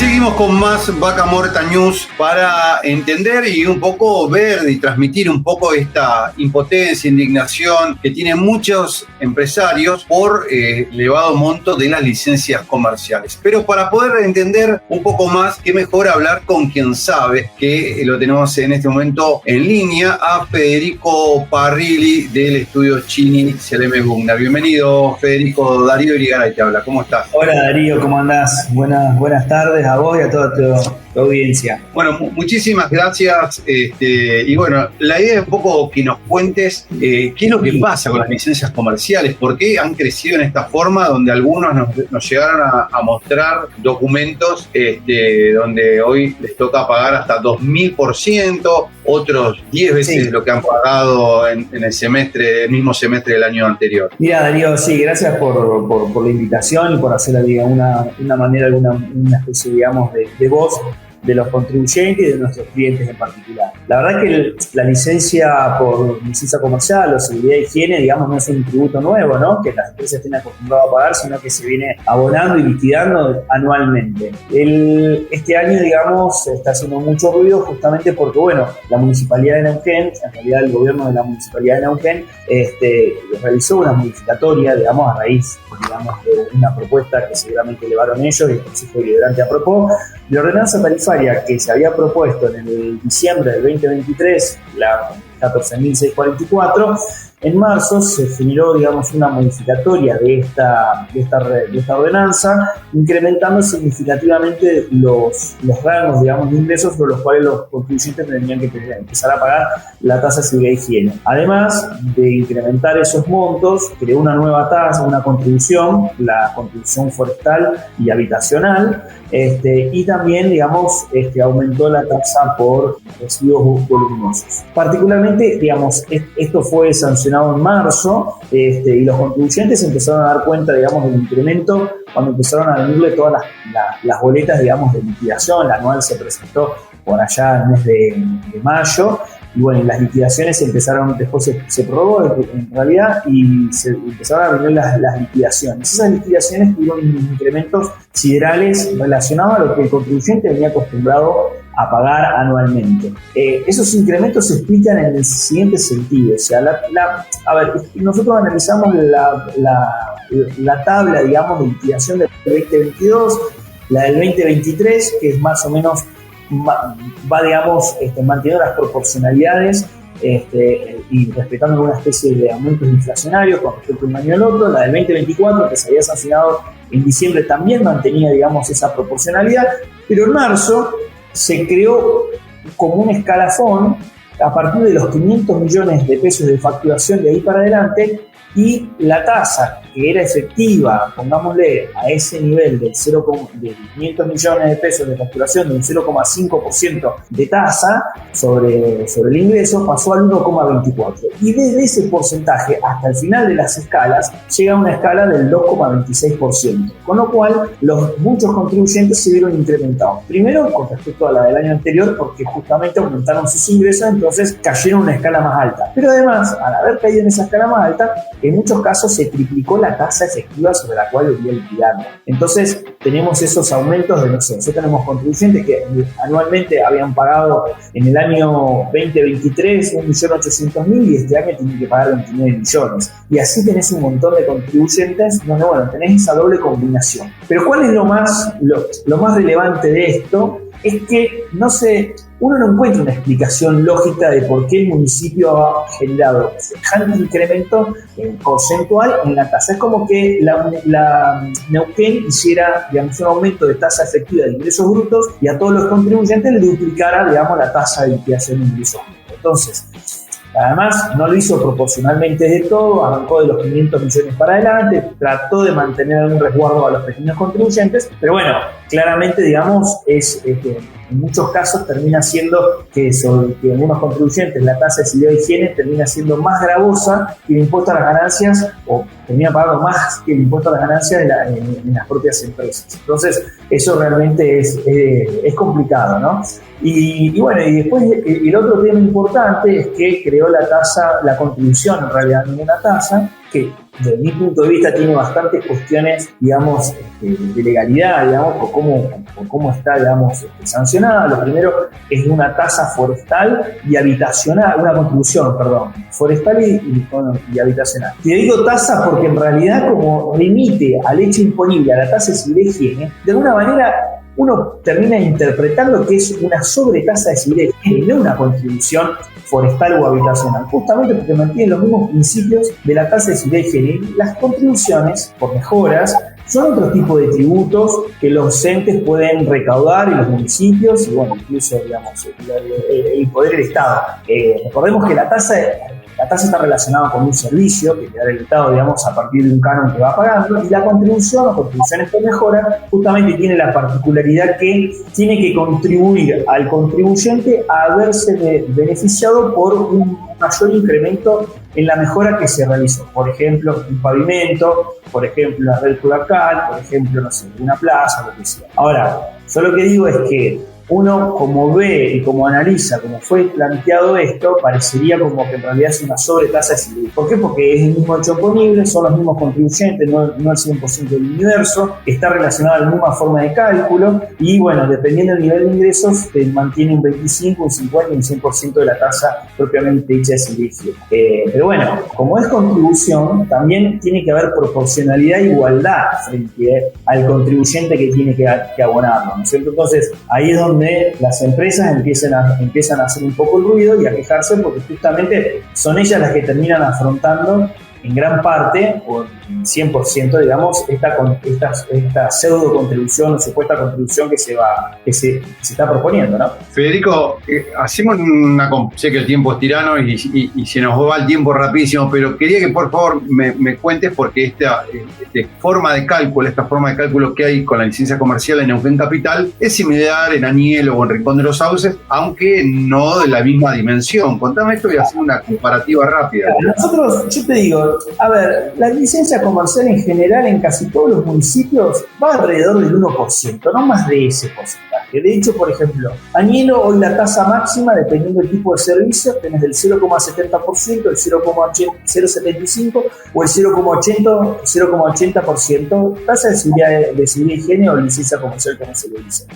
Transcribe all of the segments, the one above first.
Seguimos con más Vaca Muerta News para entender y un poco ver y transmitir un poco esta impotencia, indignación que tienen muchos empresarios por elevado monto de las licencias comerciales. Pero para poder entender un poco más, qué mejor hablar con quien sabe, que lo tenemos en este momento en línea, a Federico Parrilli del estudio Chini CLM Bugner. Bienvenido, Federico. Darío Irigaray te habla. ¿Cómo estás? Hola, Darío, ¿cómo andás? Buenas tardes a vos y a toda tu audiencia. Bueno, muchísimas gracias. Y bueno, la idea es un poco que nos cuentes qué es lo que pasa con las licencias comerciales, por qué han crecido en esta forma, donde algunos nos llegaron a mostrar documentos donde hoy les toca pagar hasta 2000%, otros 10 veces lo que han pagado en el mismo semestre del año anterior. Mira, Darío, sí, gracias por la invitación y por hacer, digamos, una especie, digamos, de voz de los contribuyentes y de nuestros clientes en particular. La verdad que la licencia comercial o seguridad de higiene, digamos, no es un tributo nuevo, ¿no?, que las empresas estén acostumbradas a pagar, sino que se viene abonando y liquidando anualmente. Este año, digamos, está haciendo mucho ruido justamente porque, bueno, la Municipalidad de Neuquén, en realidad el gobierno de la Municipalidad de Neuquén, realizó una modificatoria, digamos, a raíz, digamos, de una propuesta que seguramente elevaron ellos y el Consejo Deliberante aprobó, la ordenanza tarifaria que se había propuesto en el diciembre del 2023, la 14.644, en marzo se generó, digamos, una modificatoria de esta ordenanza, incrementando significativamente los rangos, digamos, de ingresos por los cuales los contribuyentes tendrían que empezar a pagar la tasa de seguridad y higiene. Además de incrementar esos montos, creó una nueva tasa, una contribución, la contribución forestal y habitacional, y también, digamos, aumentó la tasa por residuos voluminosos. Particularmente, digamos, esto fue sancionado en marzo, y los contribuyentes empezaron a dar cuenta, digamos, del incremento cuando empezaron a venirle todas las boletas, digamos, de liquidación. La anual se presentó por allá en el mes de mayo, y bueno, las liquidaciones empezaron, después se prorrogó en realidad, y se empezaron a venir las liquidaciones. Esas liquidaciones tuvieron incrementos siderales relacionados a lo que el contribuyente venía acostumbrado a pagar anualmente. Esos incrementos se explican en el siguiente sentido. O sea, a ver, nosotros analizamos la tabla, digamos, de liquidación del 2022, la del 2023, que es más o menos, va, digamos, manteniendo las proporcionalidades y respetando una especie de aumentos inflacionarios con respecto a un año al otro. La del 2024, que se había sancionado en diciembre, también mantenía, digamos, esa proporcionalidad, pero en marzo se creó como un escalafón a partir de los 500 millones de pesos de facturación de ahí para adelante, y la tasa que era efectiva, pongámosle a ese nivel de 500 millones de pesos de facturación, de un 0,5% de tasa sobre el ingreso, pasó al 1,24%. Y desde ese porcentaje hasta el final de las escalas llega a una escala del 2,26%. Con lo cual, muchos contribuyentes se vieron incrementados. Primero, con respecto a la del año anterior, porque justamente aumentaron sus ingresos, entonces cayeron a una escala más alta. Pero además, al haber caído en esa escala más alta, en muchos casos se triplicó la tasa efectiva sobre la cual debía liquidarlo. Entonces tenemos esos aumentos de, no sé, nosotros tenemos contribuyentes que anualmente habían pagado en el año 2023 1.800.000 y este año tienen que pagar 29 millones. Y así tenés un montón de contribuyentes donde, bueno, tenés esa doble combinación. Pero ¿cuál es lo más relevante de esto? Es que uno no encuentra una explicación lógica de por qué el municipio ha generado semejante incremento porcentual en la tasa. Es como que la Neuquén hiciera, digamos, un aumento de tasa efectiva de ingresos brutos y a todos los contribuyentes le duplicara, digamos, la tasa de liquidación de ingresos brutos. Entonces, además, no lo hizo proporcionalmente de todo, arrancó de los 500 millones para adelante, trató de mantener un resguardo a los pequeños contribuyentes, pero bueno, claramente, digamos, en muchos casos termina siendo que algunos contribuyentes la tasa de seguridad de higiene termina siendo más gravosa que el impuesto a las ganancias, o termina pagando más que el impuesto a las ganancias en las propias empresas. Entonces, eso realmente es complicado, ¿no? Y bueno, y después el otro tema importante es que creó la contribución, en realidad no una tasa, que desde mi punto de vista tiene bastantes cuestiones, digamos, de legalidad, digamos, por cómo está, digamos, sancionada. Lo primero es una tasa forestal y habitacional, una contribución, perdón, forestal y habitacional. Te digo tasa porque en realidad como remite al hecho imponible, a la tasa de seguridad e higiene, de alguna manera uno termina interpretando que es una sobretasa de seguridad y no una contribución forestal o habitacional, justamente porque mantiene los mismos principios de la tasa de seguridad y higiene. Las contribuciones por mejoras son otro tipo de tributos que los entes pueden recaudar y los municipios y bueno, incluso digamos el poder del Estado. Recordemos que la tasa está relacionada con un servicio que te da el Estado, digamos, a partir de un canon que va pagando, y la contribución o contribuciones por mejora justamente tiene la particularidad que tiene que contribuir al contribuyente a haberse beneficiado por un mayor incremento en la mejora que se realizó. Por ejemplo, un pavimento, por ejemplo, la red cloacal, por ejemplo, no sé, una plaza, lo que sea. Ahora, yo lo que digo es que uno como ve y como analiza cómo fue planteado esto, parecería como que en realidad es una sobretasa de seguridad. ¿Por qué? Porque es el mismo hecho imponible, son los mismos contribuyentes, no el 100% del universo, está relacionado a la misma forma de cálculo y bueno, dependiendo del nivel de ingresos, te mantiene un 25, un 50 y un 100% de la tasa propiamente dicha de seguridad. Pero bueno, como es contribución, también tiene que haber proporcionalidad e igualdad frente al contribuyente que tiene que abonarlo, ¿no es cierto? Entonces, ahí es donde las empresas empiezan a hacer un poco el ruido y a quejarse porque justamente son ellas las que terminan afrontando en gran parte, o en 100%, digamos, esta pseudo contribución o supuesta contribución que se está proponiendo, ¿no? Federico, hacemos sé que el tiempo es tirano y se nos va el tiempo rapidísimo, pero quería que por favor me cuentes porque esta forma de cálculo que hay con la licencia comercial en Neuquén Capital es similar en Anielo o en Rincón de los Sauces, aunque no de la misma dimensión. Contame esto y hacemos una comparativa rápida. Nosotros, yo te digo, a ver, la licencia comercial en general en casi todos los municipios va alrededor del 1%, no más de ese porcentaje. De hecho, por ejemplo, Anielo, hoy la tasa máxima, dependiendo del tipo de servicio, tenés del 0,70%, el 0,75% o el 0,80% tasa de seguridad y higiene o licencia comercial, como se le dice.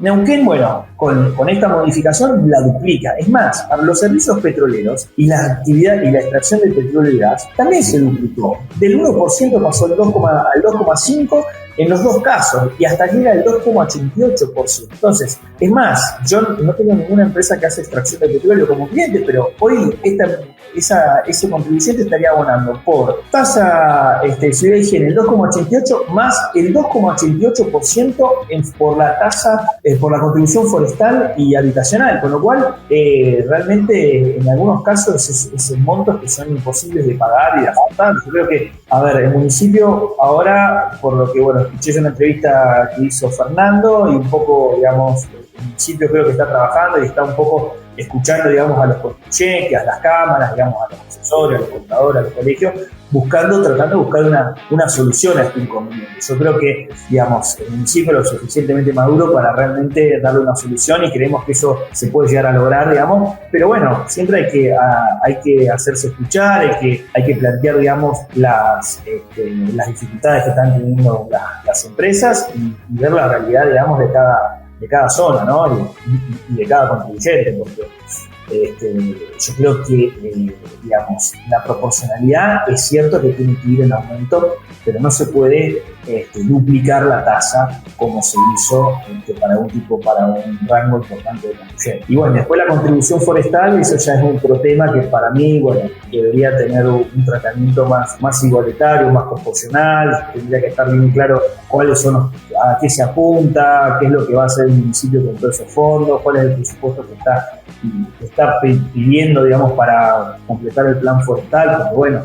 Neuquén, bueno, con esta modificación la duplica. Es más, para los servicios petroleros y la actividad y la extracción de petróleo y gas, también se duplicó. Del 1% pasó al 2,5% en los dos casos y hasta llega al 2,88%. Entonces, es más, yo no tengo ninguna empresa que hace extracción de petróleo como cliente, pero hoy ese contribuyente estaría abonando por tasa seguridad y higiene el 2,88% más el 2,88% por la tasa, por la contribución forestal y habitacional, con lo cual realmente en algunos casos esos montos que son imposibles de pagar y de afrontar. Yo creo que, a ver, el municipio ahora, por lo que, bueno, escuché una entrevista que hizo Fernando y un poco, digamos, el municipio creo que está trabajando y está un poco escuchando, digamos, a los contribuyentes, a las cámaras, digamos, a los asesores, a los contadores, a los colegios, tratando de buscar una solución a este inconveniente. Yo creo que, digamos, el municipio es lo suficientemente maduro para realmente darle una solución y creemos que eso se puede llegar a lograr, digamos, pero bueno, siempre hay que hacerse escuchar, hay que plantear, digamos, las dificultades que están teniendo las empresas y ver la realidad, digamos, de cada zona, ¿no? Y de cada contribuyente, porque yo creo que, digamos, la proporcionalidad es cierto que tiene que ir en aumento, pero no se puede duplicar la tasa como se hizo para un rango importante de contribuyentes. Y bueno, después la contribución forestal, eso ya es otro tema que para mí, bueno, debería tener un tratamiento más igualitario, más proporcional, tendría que estar bien claro cuáles son a qué se apunta, qué es lo que va a hacer el municipio con todos esos fondos, cuál es el presupuesto que está pidiendo, digamos, para completar el plan forestal, porque bueno,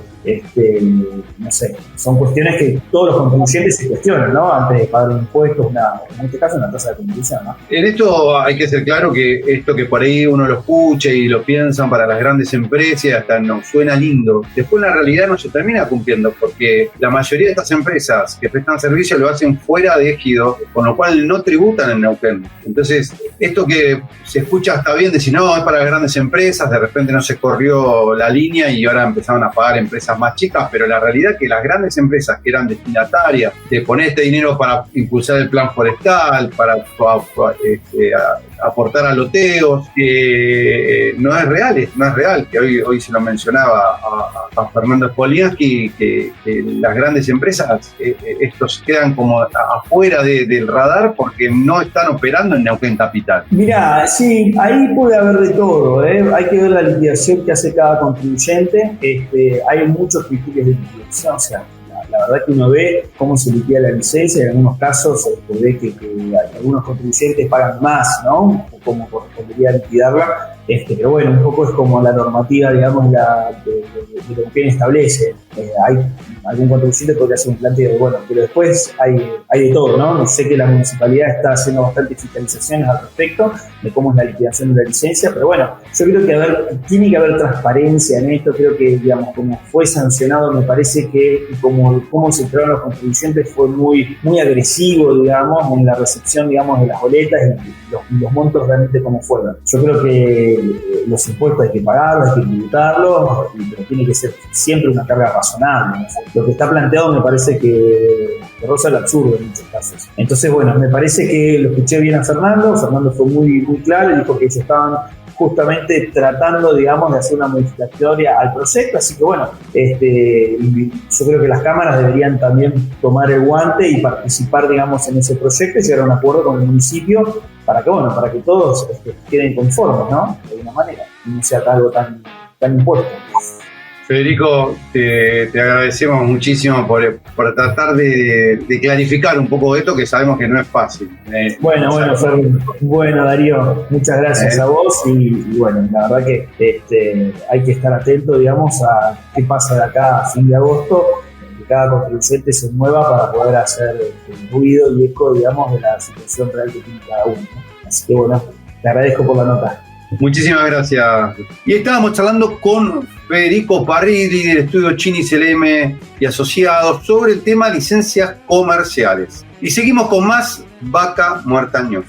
no sé, son cuestiones que todos los contribuyentes se cuestionan, ¿no? Antes de pagar un impuesto, en este caso una tasa de contribución, ¿no? En esto hay que ser claro que esto que por ahí uno lo escucha y lo piensan para las grandes empresas, hasta nos suena lindo. Después la realidad no se termina cumpliendo porque la mayoría de estas empresas que prestan servicio lo hacen fuera de ejido, con lo cual no tributan en Neuquén. Entonces, esto que se escucha está bien, decir no, es para las grandes empresas, de repente no se corrió la línea y ahora empezaron a pagar empresas empresas más chicas, pero la realidad es que las grandes empresas que eran destinatarias de poner este dinero para impulsar el plan forestal, para aportar a loteos, no es real, que hoy se lo mencionaba a Fernando Spoliansky, que las grandes empresas, estos quedan como afuera del radar porque no están operando en Neuquén Capital. Mirá, sí, ahí puede haber de todo, hay que ver la liquidación que hace cada contribuyente, hay muchos criterios de liquidación, o sea, la verdad que uno ve cómo se liquida la licencia, en algunos casos se ve que algunos contribuyentes pagan más, ¿no? Como correspondería liquidarla, pero bueno, un poco es como la normativa, digamos, de lo que establece. Hay algún contribuyente podría hacer un planteo, bueno, pero después hay de todo, ¿no? Sé que la municipalidad está haciendo bastantes fiscalizaciones al respecto de cómo es la liquidación de la licencia, pero bueno, yo creo que tiene que haber transparencia en esto. Creo que, digamos, como fue sancionado, me parece que cómo se entraron los contribuyentes fue muy, muy agresivo, digamos, en la recepción, digamos, de las boletas y los montos realmente como fueron. Yo creo que los impuestos hay que pagarlos, hay que tributarlos, pero tiene que ser siempre una carga razonable, ¿no? Lo que está planteado me parece que roza el absurdo en muchos casos. Entonces, bueno, me parece que lo escuché bien a Fernando fue muy, muy claro y dijo que ellos estaban justamente tratando, digamos, de hacer una modificatoria al proyecto, así que bueno, yo creo que las cámaras deberían también tomar el guante y participar, digamos, en ese proyecto y llegar a un acuerdo con el municipio para que todos queden conformes, ¿no? De alguna manera, y no sea algo tan impuesto. Federico, te agradecemos muchísimo por tratar de clarificar un poco esto, que sabemos que no es fácil. Bueno, Darío, muchas gracias a vos y bueno, la verdad que hay que estar atento, digamos, a qué pasa de acá a fin de agosto, que cada contribuyente se mueva para poder hacer ruido y eco, digamos, de la situación real que tiene cada uno, ¿no? Así que bueno, te agradezco por la nota. Muchísimas gracias. Y estábamos charlando con Federico Parrilli del estudio Chinis LM y Asociados sobre el tema licencias comerciales. Y seguimos con más Vaca Muerta News.